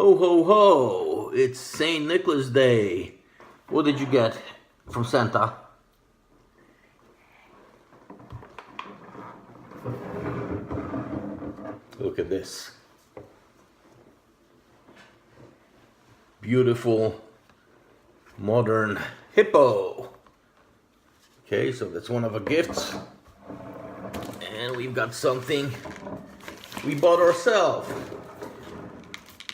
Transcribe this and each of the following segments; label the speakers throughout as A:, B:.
A: Ho ho ho! It's St. Nicholas Day. What did you get from Santa? Look at this. Beautiful, modern hippo. Okay, so that's one of our gifts. And we've got something we bought ourselves.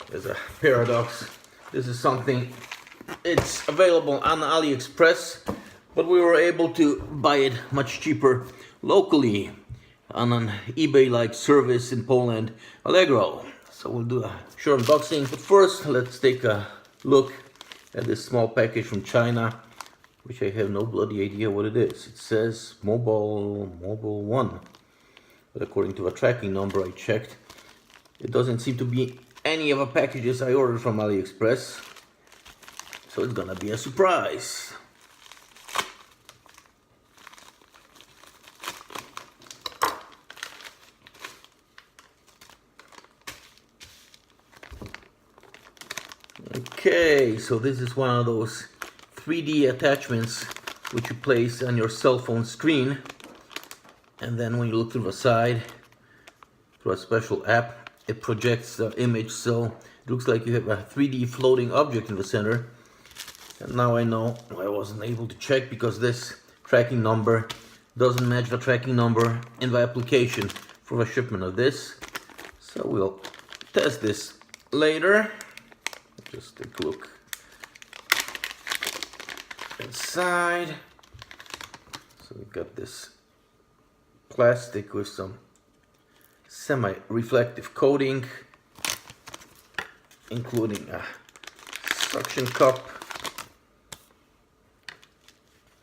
A: There's a paradox. This is something, it's available on AliExpress, but we were able to buy it much cheaper locally on an eBay-like service in Poland, Allegro. So we'll do a short unboxing, but first let's take a look at this small package from China, which I have no bloody idea what it is. It says Mobile 1, but according to a tracking number I checked, it doesn't seem to be any of the packages I ordered from AliExpress, so it's gonna be a surprise. Okay, so this is one of those 3D attachments which you place on your cell phone screen, and then when you look through the side through a special app, it projects the image, so it looks like you have a 3D floating object in the center. And now I know I wasn't able to check because this tracking number doesn't match the tracking number in the application for the shipment of this. So we'll test this later. Just take a look inside. So we've got this plastic with some semi-reflective coating, including a suction cup.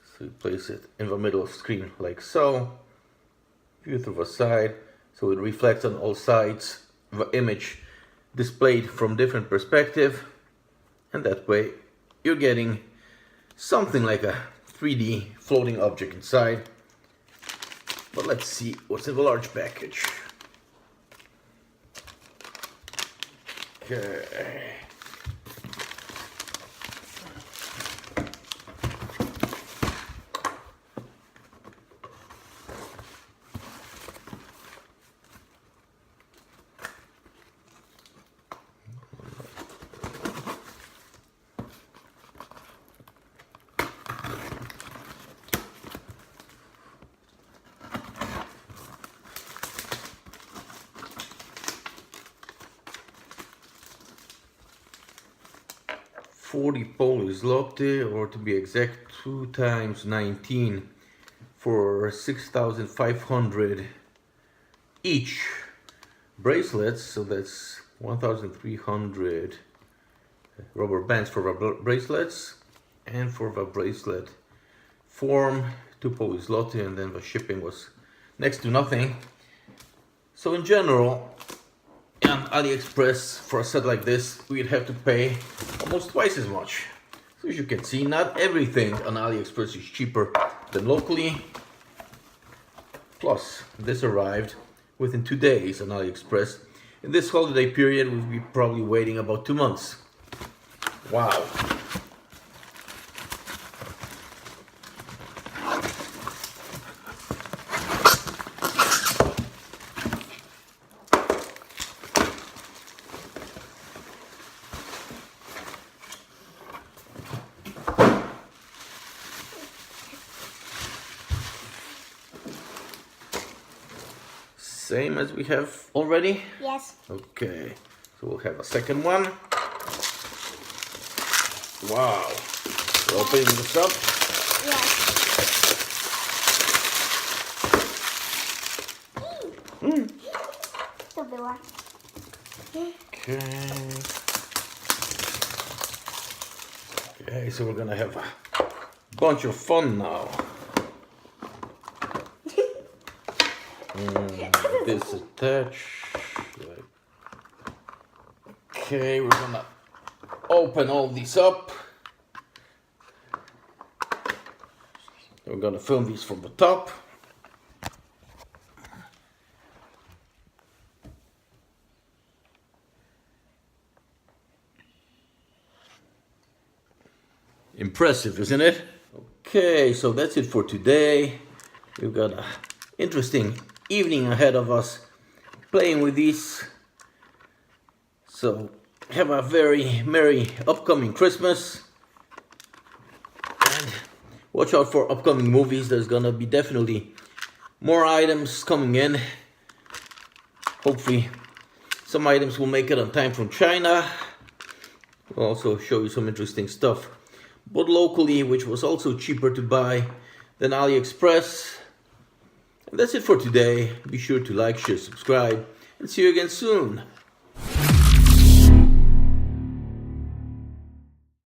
A: So you place it in the middle of the screen like so, view through the side, so it reflects on all sides the image displayed from different perspective, and that way you're getting something like a 3D floating object inside. But let's see what's in the large package. Okay. $40 Polish zloty, or to be exact 2 times 19, for 6,500 each bracelets, so that's 1,300 rubber bands for the bracelets, and for the bracelet form 2 Polish zloty, and then the shipping was next to nothing. So in general, on AliExpress, for a set like this, we'd have to pay almost twice as much. So as you can see, not everything on AliExpress is cheaper than locally. Plus, this arrived within 2 days on AliExpress. In this holiday period, we'll be probably waiting about 2 months. Wow. Same as we have already?
B: Yes.
A: Okay, so we'll have a second one. Wow. We're opening this up.
B: Yes. To była.
A: Okay. Okay, so we're gonna have a bunch of fun now. This attach. Okay, we're gonna open all these up. We're gonna film these from the top. Impressive, isn't it? Okay, so that's it for today. We've got an interesting evening ahead of us playing with these. So have a very merry upcoming Christmas. And watch out for upcoming movies. There's gonna be definitely more items coming in. Hopefully some items will make it on time from China. We'll also show you some interesting stuff, but locally, which was also cheaper to buy than AliExpress. And that's it for today. Be sure to like, share, subscribe, and see you again soon.